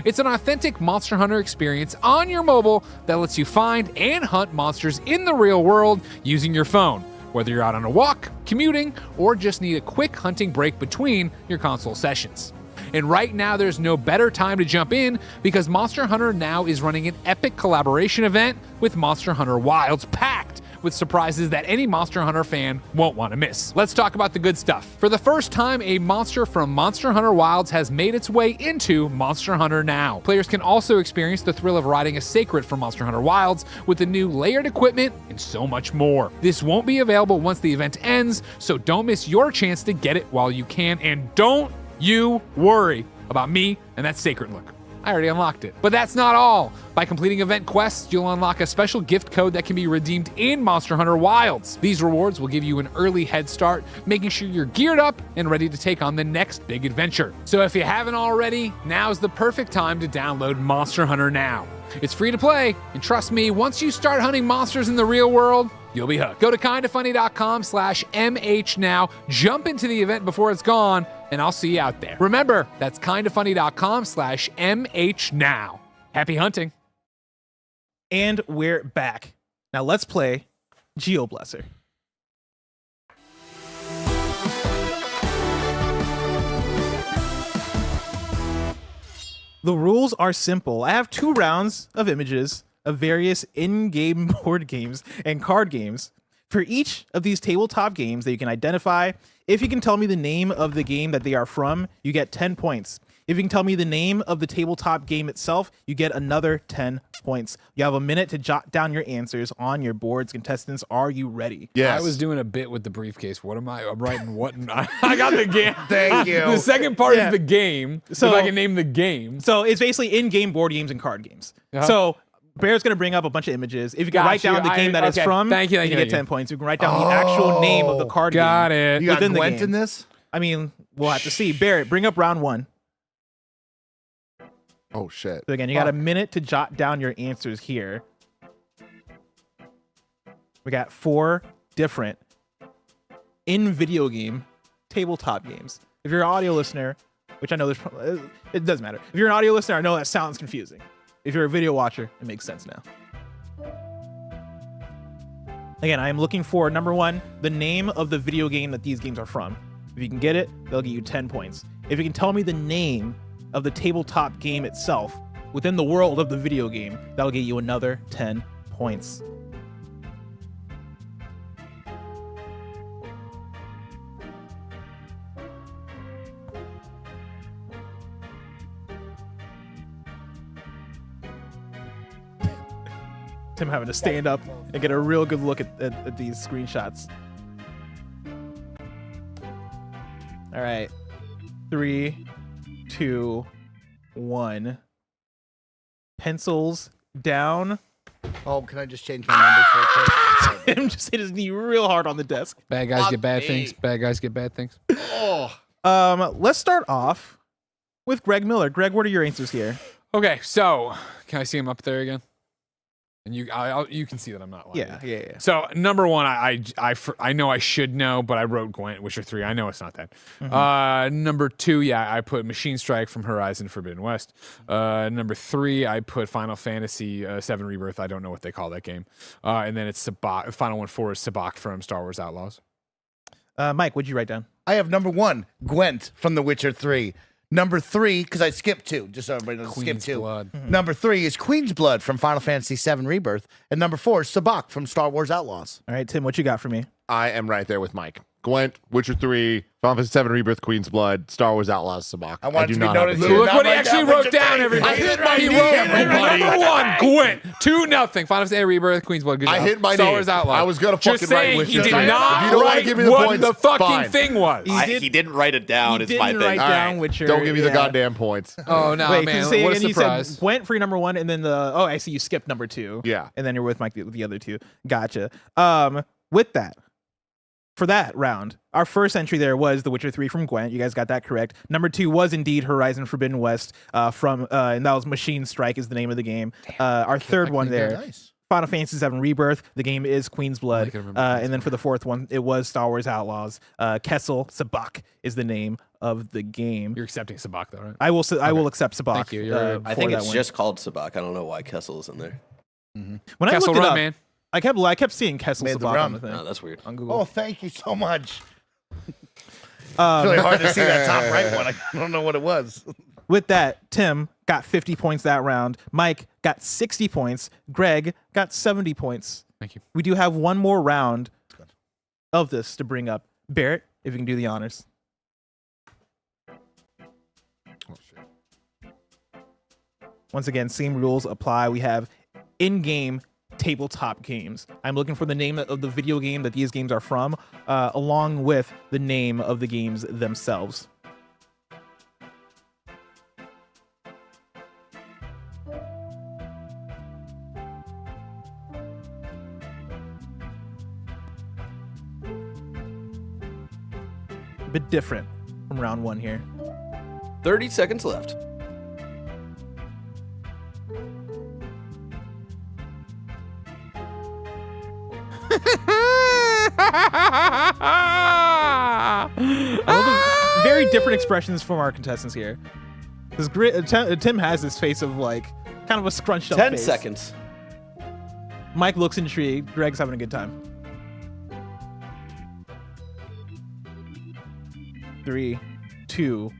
Speaker 4: It's an authentic Monster Hunter experience on your mobile that lets you find and hunt monsters in the real world using your phone, whether you're out on a walk, commuting, or just need a quick hunting break between your console sessions. And right now, there's no better time to jump in because Monster Hunter Now is running an epic collaboration event with Monster Hunter Wilds, packed with surprises that any Monster Hunter fan won't want to miss. Let's talk about the good stuff. For the first time, a monster from Monster Hunter Wilds has made its way into Monster Hunter Now. Players can also experience the thrill of riding a Sacred from Monster Hunter Wilds with the new layered equipment and so much more. This won't be available once the event ends, so don't miss your chance to get it while you can, and don't you worry about me and that Sacred look. I already unlocked it. But that's not all. By completing event quests, you'll unlock a special gift code that can be redeemed in Monster Hunter Wilds. These rewards will give you an early head start, making sure you're geared up and ready to take on the next big adventure. So if you haven't already, now's the perfect time to download Monster Hunter Now. It's free to play, and trust me, once you start hunting monsters in the real world, you'll be hooked. Go to kindafunny.com/MH now, jump into the event before it's gone, and I'll see you out there. Remember, that's kindafunny.com/MH now. Happy hunting.
Speaker 1: And we're back. Now let's play Geoblessr. The rules are simple. I have 2 rounds of images of various in-game board games and card games. For each of these tabletop games that you can identify, if you can tell me the name of the game that they are from, you get 10 points. If you can tell me the name of the tabletop game itself, you get another 10 points. You have a minute to jot down your answers on your boards. Contestants, are you ready?
Speaker 2: Yes.
Speaker 4: I was doing a bit with the briefcase. What am I? I'm writing what? I got the game.
Speaker 3: Thank you.
Speaker 4: The second part
Speaker 1: Yeah.
Speaker 4: is the game.
Speaker 1: So-
Speaker 4: if I can name the game.
Speaker 1: So it's basically in-game board games and card games.
Speaker 4: Uh-huh.
Speaker 1: So Bear's going to bring up a bunch of images. If you can write down the game that it's from,
Speaker 4: Thank you,
Speaker 1: you get 10 points. You can write down the actual name of the card
Speaker 4: Got
Speaker 1: game.
Speaker 4: it.
Speaker 3: You got
Speaker 1: Within the
Speaker 3: Gwent
Speaker 1: game.
Speaker 3: in this?
Speaker 1: I mean, we'll have to see. Barrett, bring up round 1.
Speaker 2: Oh shit.
Speaker 1: So again, you got a minute to jot down your answers here. We got 4 different in-video game tabletop games. If you're an audio listener, which I know it doesn't matter. If you're an audio listener, I know that sounds confusing. If you're a video watcher, it makes sense now. Again, I am looking for, number 1, the name of the video game that these games are from. If you can get it, they'll get you 10 points. If you can tell me the name of the tabletop game itself within the world of the video game, that'll get you another 10 points. Tim having to stand up and get a real good look at these screenshots. All right. 3, 2, 1. Pencils down.
Speaker 3: Oh, can I just change my numbers real quick?
Speaker 1: Tim just hit his knee real hard on the desk.
Speaker 4: Bad guys
Speaker 2: Fuck
Speaker 4: get bad
Speaker 2: me.
Speaker 4: things. Bad guys get bad things.
Speaker 2: Oh,
Speaker 1: Let's start off with Greg Miller. Greg, what are your answers here?
Speaker 4: Okay, so can I see him up there again? And you can see that I'm not lying.
Speaker 1: Yeah.
Speaker 4: So number one, I know I should know, but I wrote Gwent, Witcher 3. I know it's not that. Number two, I put Machine Strike from Horizon Forbidden West. Number three, I put Final Fantasy 7 Rebirth. I don't know what they call that game. And then it's Sabak. Final one 4 is Sabak from Star Wars Outlaws.
Speaker 1: Mike, what'd you write down?
Speaker 3: I have number 1, Gwent from The Witcher 3. Number 3, because I skipped 2, just so everybody knows, skip
Speaker 4: Queen's
Speaker 3: 2.
Speaker 4: Blood.
Speaker 3: Number 3 is Queen's Blood from Final Fantasy 7 Rebirth. And number 4 is Sabak from Star Wars Outlaws.
Speaker 1: All right, Tim, what you got for me?
Speaker 2: I am right there with Mike. Gwent, Witcher 3, Final Fantasy 7 Rebirth, Queen's Blood, Star Wars Outlaws, Sabak.
Speaker 3: I want it
Speaker 2: do
Speaker 3: to be
Speaker 2: not have
Speaker 3: noted
Speaker 2: a-
Speaker 3: here.
Speaker 4: Look what he
Speaker 3: Not
Speaker 4: actually
Speaker 3: right now,
Speaker 4: wrote
Speaker 3: Witcher
Speaker 4: down,
Speaker 3: 3.
Speaker 4: everybody.
Speaker 3: I hit my
Speaker 4: He
Speaker 3: knee,
Speaker 4: wrote
Speaker 3: everybody.
Speaker 4: number 1, Gwent. 2-0. Final Fantasy Rebirth, Queen's Blood. Good
Speaker 2: I
Speaker 4: job.
Speaker 2: hit my
Speaker 4: Star
Speaker 2: knee.
Speaker 4: Wars Outlaws.
Speaker 2: I was gonna
Speaker 4: Just
Speaker 2: fucking write
Speaker 4: saying,
Speaker 2: Witcher
Speaker 4: he did
Speaker 2: 3.
Speaker 4: not
Speaker 2: If you don't wanna
Speaker 4: write
Speaker 2: give me the
Speaker 4: what
Speaker 2: points,
Speaker 4: the fucking
Speaker 2: fine.
Speaker 4: thing was.
Speaker 5: He didn't write it down.
Speaker 1: You
Speaker 5: It's my
Speaker 1: didn't
Speaker 5: thing.
Speaker 1: write
Speaker 2: All
Speaker 1: down
Speaker 2: right.
Speaker 1: Witcher.
Speaker 2: Don't give me the
Speaker 1: yeah.
Speaker 2: goddamn points.
Speaker 4: Oh, no,
Speaker 1: Wait,
Speaker 4: man.
Speaker 1: say
Speaker 4: What a
Speaker 1: again, you
Speaker 4: surprise.
Speaker 1: said Gwent for your number 1, and then I see you skipped number 2.
Speaker 2: Yeah.
Speaker 1: And then you're with Mike with the other 2. Gotcha. With that, for that round, our first entry there was The Witcher 3 from Gwent. You guys got that correct. Number 2 was indeed Horizon Forbidden West and that was Machine Strike is the name of the game. Our third one there,
Speaker 3: Nice.
Speaker 1: Final Fantasy 7 Rebirth. The game is Queen's Blood.
Speaker 4: can remember
Speaker 1: And then for the fourth one, it was Star Wars Outlaws. Kessel Sabak is the name of the game.
Speaker 4: You're accepting Sabak, though, right?
Speaker 1: I will accept Sabak.
Speaker 4: Thank you. You're-
Speaker 5: I think it's just called Sabak. I don't know why Kessel is in there.
Speaker 1: when
Speaker 4: Kessel
Speaker 1: I looked it
Speaker 4: Run,
Speaker 1: up,
Speaker 4: man.
Speaker 1: I kept seeing Kessel
Speaker 3: Made the
Speaker 1: Sabak on
Speaker 3: rum.
Speaker 1: the thing
Speaker 5: No, that's weird.
Speaker 1: on Google.
Speaker 3: Oh, thank you so much. It's really hard to see that top right one. I don't know what it was.
Speaker 1: With that, Tim got 50 points that round. Mike got 60 points. Greg got 70 points.
Speaker 4: Thank you.
Speaker 1: We do have one more round of this to bring up. Barrett, if you can do the honors. Once again, same rules apply. We have in-game tabletop games. I'm looking for the name of the video game that these games are from, along with the name of the games themselves. A bit different from round 1 here.
Speaker 5: 30 seconds left.
Speaker 1: Very different expressions from our contestants here. Tim has this face of like kind of a scrunched up
Speaker 5: 10
Speaker 1: face.
Speaker 5: seconds.
Speaker 1: Mike looks intrigued. Greg's having a good time. 3, 2,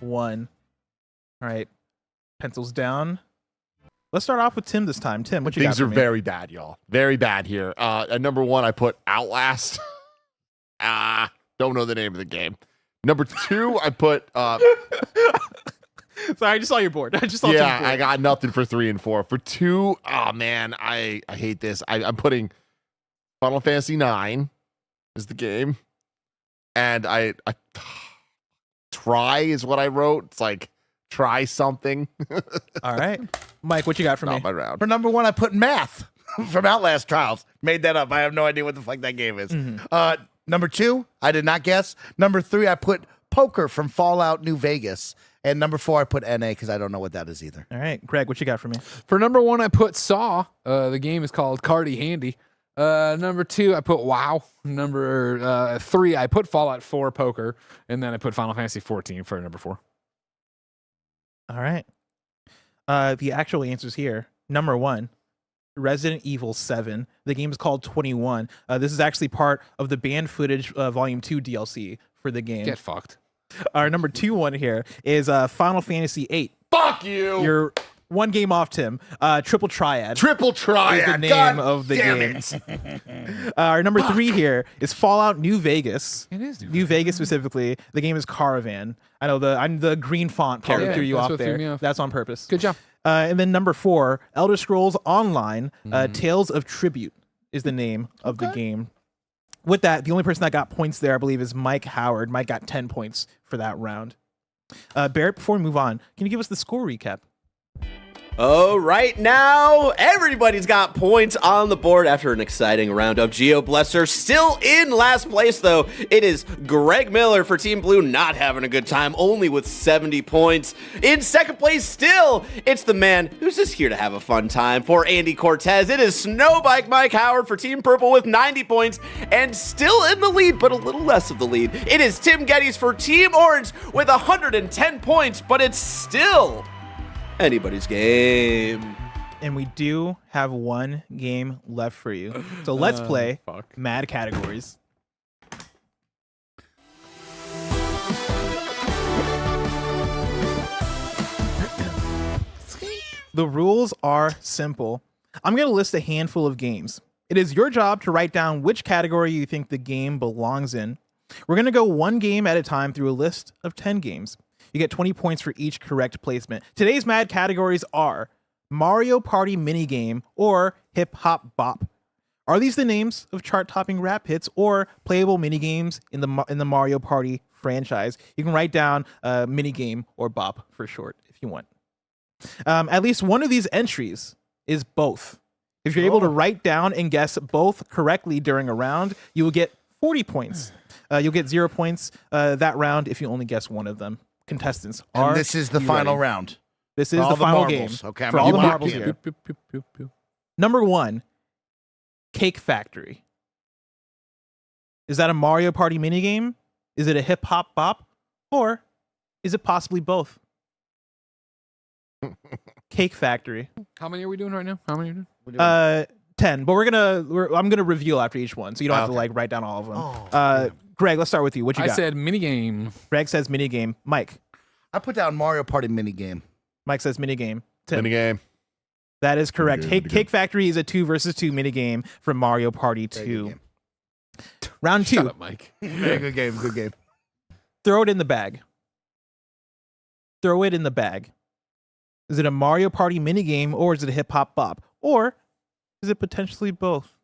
Speaker 1: 1. All right. Pencils down. Let's start off with Tim this time. Tim, what you got
Speaker 2: Things
Speaker 1: for
Speaker 2: are
Speaker 1: me?
Speaker 2: very bad, y'all. Very bad here. At number 1, I put Outlast. Don't know the name of the game. Number 2, I put
Speaker 1: Sorry, I just saw your board. I just saw Tim's
Speaker 2: yeah,
Speaker 1: board.
Speaker 2: I got nothing for 3 and 4. For 2, oh man, I hate this. I'm putting Final Fantasy 9 is the game, and I try is what I wrote. It's like try something.
Speaker 1: All right. Mike, what you got for me?
Speaker 2: Not my round.
Speaker 3: For number 1, I put Math from Outlast Trials. Made that up. I have no idea what the fuck that game is. Number 2, I did not guess. Number 3, I put Poker from Fallout New Vegas. And number 4, I put NA because I don't know what that is either.
Speaker 1: All right. Greg, what you got for me?
Speaker 4: For number 1, I put Saw. The game is called Cardi Handy. Number 2, I put WoW. Number 3, I put Fallout 4 Poker. And then I put Final Fantasy 14 for number 4.
Speaker 1: All right. The actual answers here. Number 1, Resident Evil 7. The game is called 21. This is actually part of the banned footage Volume 2 DLC for the game.
Speaker 4: Get fucked.
Speaker 1: Our number 2 one here is Final Fantasy 8.
Speaker 2: Fuck you.
Speaker 1: You're one game off, Tim. Triple Triad.
Speaker 2: Triple Triad.
Speaker 1: is the name
Speaker 2: God
Speaker 1: of the
Speaker 2: damn
Speaker 1: game.
Speaker 2: it.
Speaker 1: Our number 3 here is Fallout New Vegas.
Speaker 4: It is
Speaker 1: New Vegas specifically. The game is Caravan. I know I'm the green font probably
Speaker 4: Yeah,
Speaker 1: threw you
Speaker 4: that's
Speaker 1: off
Speaker 4: what threw
Speaker 1: there.
Speaker 4: me off.
Speaker 1: That's on purpose.
Speaker 4: Good job.
Speaker 1: And then number 4, Elder Scrolls Online, Tales of Tribute is the name of the game. With that, the only person that got points there, I believe, is Mike Howard. Mike got 10 points for that round. Barrett, before we move on, can you give us the score recap
Speaker 5: Oh, right now, everybody's got points on the board after an exciting round of Geoblessr. Still in last place, though, it is Greg Miller for Team Blue, not having a good time, only with 70 points. In second place, still, it's the man who's just here to have a fun time for Andy Cortez. It is Snowbike Mike Howard for Team Purple with 90 points, and still in the lead, but a little less of the lead. It is Tim Geddes for Team Orange with 110 points, but it's still anybody's game.
Speaker 1: And we do have one game left for you. So let's play Mad Categories. The rules are simple. I'm going to list a handful of games. It is your job to write down which category you think the game belongs in. We're going to go one game at a time through a list of 10 games. You get 20 points for each correct placement. Today's Mad Categories are Mario Party Minigame or Hip Hop Bop. Are these the names of chart-topping rap hits or playable minigames in the Mario Party franchise? You can write down Minigame or Bop for short if you want. At least one of these entries is both. If you're able to write down and guess both correctly during a round, you will get 40 points. You'll get 0 points that round if you only guess one of them. Contestants are.
Speaker 3: And this is the final round.
Speaker 1: This is the final game.
Speaker 3: Okay,
Speaker 1: for all the marbles here. Number 1, Cake Factory. Is that a Mario Party minigame? Is it a hip hop bop? Or is it possibly both? Cake Factory.
Speaker 4: How many are we doing right now? How many are we doing?
Speaker 1: 10, but I'm gonna reveal after each one, so you don't have to like write down all of them. Greg, let's start with you. What you got?
Speaker 4: I said minigame.
Speaker 1: Greg says minigame. Mike.
Speaker 3: I put down Mario Party minigame.
Speaker 1: Mike says minigame. Tim.
Speaker 2: Minigame.
Speaker 1: That is correct.
Speaker 2: Minigame.
Speaker 1: Cake Factory is a 2 versus 2 minigame from Mario Party 2. Round 2.
Speaker 4: Shut up, Mike.
Speaker 3: Very good game. Good game.
Speaker 1: Throw it in the bag. Throw it in the bag. Is it a Mario Party minigame or is it a hip hop bop? Or is it potentially both?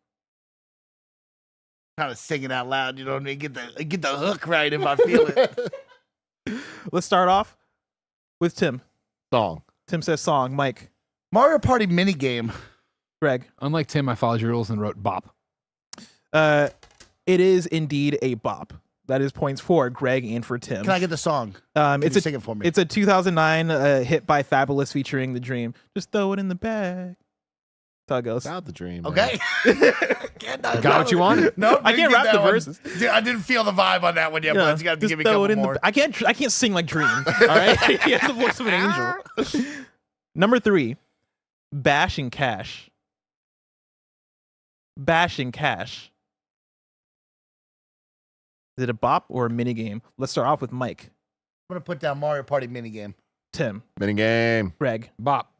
Speaker 3: Kind of sing it out loud, you know what I mean? Get the hook right if I feel it.
Speaker 1: Let's start off with Tim.
Speaker 2: Song.
Speaker 1: Tim says song. Mike.
Speaker 3: Mario Party minigame.
Speaker 1: Greg.
Speaker 4: Unlike Tim, I followed your rules and wrote bop.
Speaker 1: It is indeed a bop. That is points for Greg and for Tim.
Speaker 3: Can I get the song? Sing it for me.
Speaker 1: It's a 2009 hit by Fabulous featuring The Dream. Just throw it in the bag. That's how it goes.
Speaker 2: About the dream.
Speaker 3: Okay.
Speaker 2: Got what you wanted?
Speaker 3: No,
Speaker 1: I can't rap the verses.
Speaker 3: Dude, I didn't feel the vibe on that one yet, but you got to give me a couple more.
Speaker 1: I can't sing like Dream. All right, he has the voice of an angel. Number 3, Bash and Cash. Bash and Cash. Is it a bop or a minigame? Let's start off with Mike.
Speaker 3: I'm going to put down Mario Party minigame.
Speaker 1: Tim.
Speaker 2: Minigame.
Speaker 1: Greg.
Speaker 4: Bop.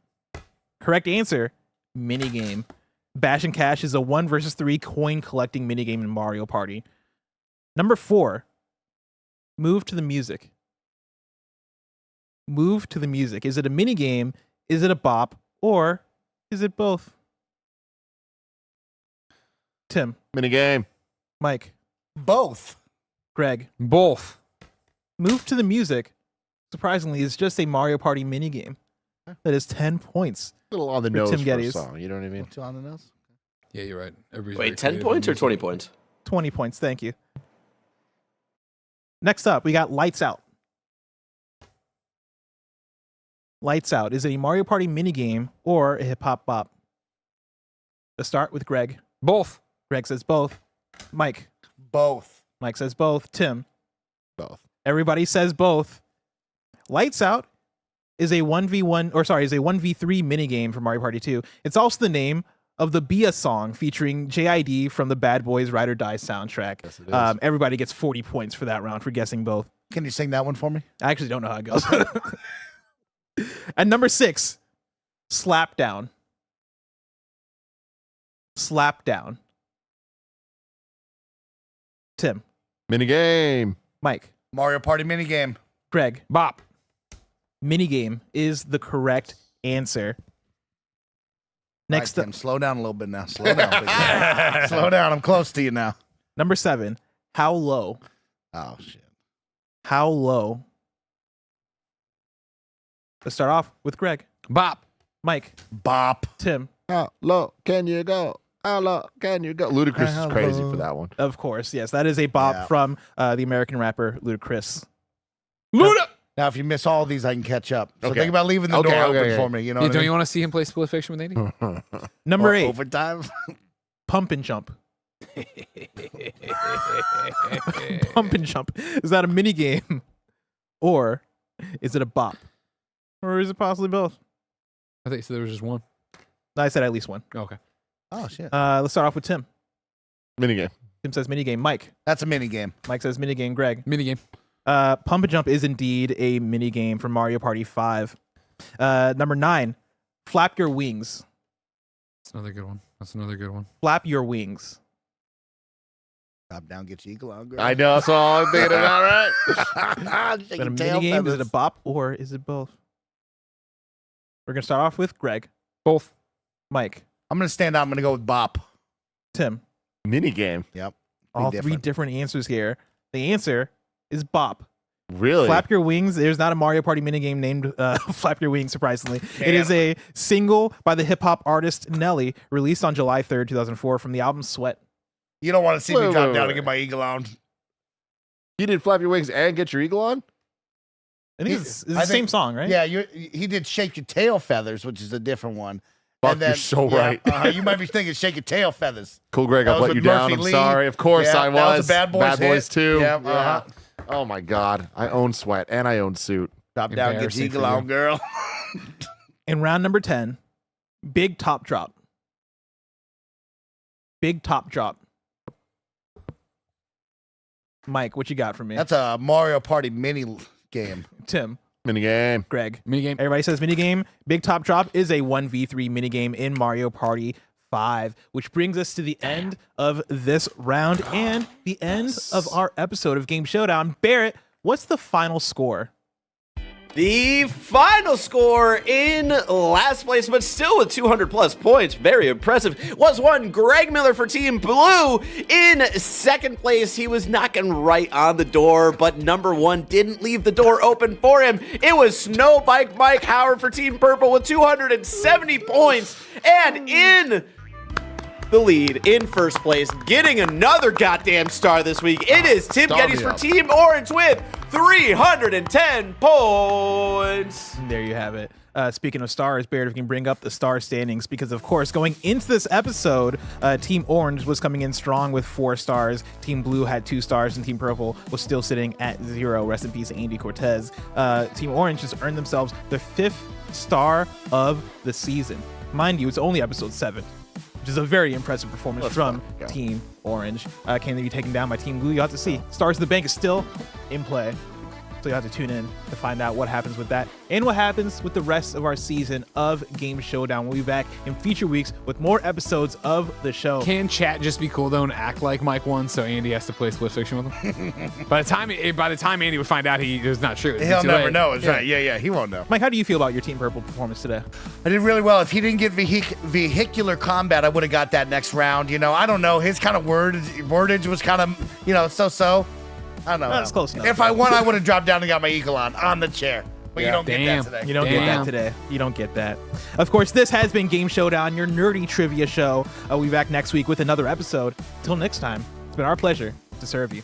Speaker 1: Correct answer, minigame. Bash and Cash is a 1 versus 3 coin collecting minigame in Mario Party. Number 4, Move to the Music. Move to the Music. Is it a minigame? Is it a bop? Or is it both? Tim.
Speaker 2: Minigame.
Speaker 1: Mike.
Speaker 3: Both.
Speaker 1: Greg.
Speaker 4: Both.
Speaker 1: Move to the Music, surprisingly, is just a Mario Party minigame. That is 10 points.
Speaker 2: A little on the
Speaker 1: For
Speaker 2: nose
Speaker 1: Tim
Speaker 2: for a
Speaker 1: Geddes.
Speaker 2: song. You know what I mean?
Speaker 3: 2 on the nose.
Speaker 4: Yeah, you're right. Everybody's
Speaker 5: Wait,
Speaker 4: very
Speaker 5: 10
Speaker 4: creative
Speaker 5: points or
Speaker 4: in
Speaker 5: 20
Speaker 4: music.
Speaker 5: points?
Speaker 1: 20 points. Thank you. Next up, we got Lights Out. Lights Out. Is it a Mario Party minigame or a hip hop bop? Let's start with Greg.
Speaker 4: Both.
Speaker 1: Greg says both. Mike.
Speaker 3: Both.
Speaker 1: Mike says both. Tim.
Speaker 2: Both.
Speaker 1: Everybody says both. Lights Out is a 1v1 is a 1v3 minigame for Mario Party 2. It's also the name of the Bia song featuring JID from the Bad Boys Ride or Die soundtrack.
Speaker 2: Yes, it is.
Speaker 1: Everybody gets 40 points for that round for guessing both.
Speaker 3: Can you sing that one for me?
Speaker 1: I actually don't know how it goes. And number 6, Slap Down. Slap Down. Tim.
Speaker 2: Minigame.
Speaker 1: Mike.
Speaker 3: Mario Party minigame.
Speaker 1: Greg.
Speaker 4: Bop.
Speaker 1: Minigame is the correct answer. Next
Speaker 3: All
Speaker 1: up,
Speaker 3: right, Tim, slow down a little bit now. Slow down. big guy. Slow down. I'm close to you now.
Speaker 1: number 7, How Low.
Speaker 3: Oh, shit.
Speaker 1: How Low. Let's start off with Greg.
Speaker 4: Bop.
Speaker 1: Mike,
Speaker 3: Bop.
Speaker 1: Tim.
Speaker 2: How low can you go? How low can you go? Ludacris is crazy for that one.
Speaker 1: Of course, yes. That is a bop from the American rapper Ludacris.
Speaker 4: Luda!
Speaker 3: Now, if you miss all these, I can catch up. So
Speaker 2: Okay.
Speaker 3: think about leaving the door open for me. You know what I
Speaker 4: Don't
Speaker 3: mean?
Speaker 4: you want to see him play Split Fiction with Andy?
Speaker 1: Number
Speaker 3: Or
Speaker 1: 8,
Speaker 3: overtime.
Speaker 1: Pump and Jump. Pump and Jump. Is that a mini game? Or is it a bop? Or is it possibly both?
Speaker 4: I think so. There was just one.
Speaker 1: I said at least one.
Speaker 4: Oh, okay.
Speaker 3: Oh shit.
Speaker 1: Let's start off with Tim.
Speaker 2: Minigame.
Speaker 1: Tim says mini game. Mike.
Speaker 3: That's a mini game.
Speaker 1: Mike says mini game. Greg.
Speaker 4: Minigame.
Speaker 1: Pump and Jump is indeed a mini game from Mario Party 5. Number 9, Flap Your Wings.
Speaker 4: That's another good one. That's another good one.
Speaker 1: Flap Your Wings.
Speaker 3: Drop down, get your eagle on, girl.
Speaker 2: I know. That's all I'm thinking about, right?
Speaker 1: Is it a mini game? Is it a bop? Or is it both? We're going to start off with Greg.
Speaker 4: Both.
Speaker 1: Mike.
Speaker 3: I'm gonna stand out. I'm gonna go with bop.
Speaker 1: Tim.
Speaker 2: Minigame.
Speaker 3: Yep.
Speaker 1: All
Speaker 3: Big
Speaker 1: 3 different answers here. The answer is bop.
Speaker 2: Really?
Speaker 1: Flap Your Wings. There's not a Mario Party minigame named Flap Your Wings, surprisingly. It is a single by the hip-hop artist Nelly, released on July 3rd, 2004 from the album Sweat.
Speaker 3: You don't want to see me
Speaker 2: Wait,
Speaker 3: drop
Speaker 2: wait,
Speaker 3: down
Speaker 2: wait.
Speaker 3: and get my eagle on.
Speaker 2: You did Flap Your Wings and Get Your Eagle on?
Speaker 1: I think it's the same song, right?
Speaker 3: Yeah, he did Shake Your Tail Feathers, which is a different one.
Speaker 2: Fuck, you're so right.
Speaker 3: You might be thinking Shake Your Tail Feathers.
Speaker 2: Cool, Greg.
Speaker 3: That
Speaker 2: I'll
Speaker 3: was
Speaker 2: let you
Speaker 3: with
Speaker 2: down.
Speaker 3: Murphy
Speaker 2: I'm
Speaker 3: Lee.
Speaker 2: sorry. Of course
Speaker 3: Yeah,
Speaker 2: I was.
Speaker 3: that was a Bad Boys
Speaker 2: Bad Boys
Speaker 3: hit.
Speaker 2: 2.
Speaker 3: Yeah,
Speaker 2: Oh, my God. I own Sweat and I own Suit.
Speaker 3: Drop down, get
Speaker 4: Embarrassing
Speaker 3: your eagle
Speaker 4: for you.
Speaker 3: on, girl.
Speaker 1: In round number 10, Big Top Drop. Big Top Drop. Mike, what you got for me?
Speaker 3: That's a Mario Party mini game.
Speaker 1: Tim,
Speaker 2: Minigame.
Speaker 1: Greg.
Speaker 4: Minigame.
Speaker 1: Everybody says minigame. Big Top Drop is a 1v3 minigame in Mario Party 5, which brings us to the end of this round and the end of our episode of Game Showdown. Barrett, what's the final score?
Speaker 5: The final score in last place, but still with 200 plus points, very impressive, was one Greg Miller for Team Blue. In second place, he was knocking right on the door, but number 1 didn't leave the door open for him. It was Snowbike Mike Howard for Team Purple with 270 points, and in the lead in first place, getting another goddamn star this week, it is Tim
Speaker 2: Star
Speaker 5: Geddes
Speaker 2: me
Speaker 5: for
Speaker 2: up.
Speaker 5: Team Orange with 310 points.
Speaker 1: There you have it. Speaking of stars, Barrett, if you can bring up the star standings, because of course, going into this episode, Team Orange was coming in strong with 4 stars. Team Blue had 2 stars, and Team Purple was still sitting at 0. Rest in peace, Andy Cortez. Team Orange just earned themselves the 5th star of the season. Mind you, it's only episode 7. Which is a very impressive performance from Team Orange. Can they be taken down by Team Blue? You have to see. Stars of the Bank is still in play. So you have to tune in to find out what happens with that and what happens with the rest of our season of Game Showdown. We'll be back in future weeks with more episodes of the show.
Speaker 4: Can chat just be cool though and act like Mike won, so Andy has to play Split Fiction with him? by the time Andy would find out it was not true. It'd be
Speaker 3: He'll
Speaker 4: too
Speaker 3: never
Speaker 4: late.
Speaker 3: know. It's right. Yeah, he won't know.
Speaker 1: Mike, how do you feel about your Team Purple performance today?
Speaker 3: I did really well. If he didn't get vehicular combat, I would have got that next round. You know, I don't know. His kind of wordage was kind of, so. I don't know.
Speaker 1: That's close enough.
Speaker 3: If I won, I would have dropped down and got my eagle on the chair. But you don't get
Speaker 4: Damn.
Speaker 3: that today.
Speaker 1: You don't get that today. You don't get that. Of course, this has been Game Showdown, your nerdy trivia show. We'll be back next week with another episode. Till next time, it's been our pleasure to serve you.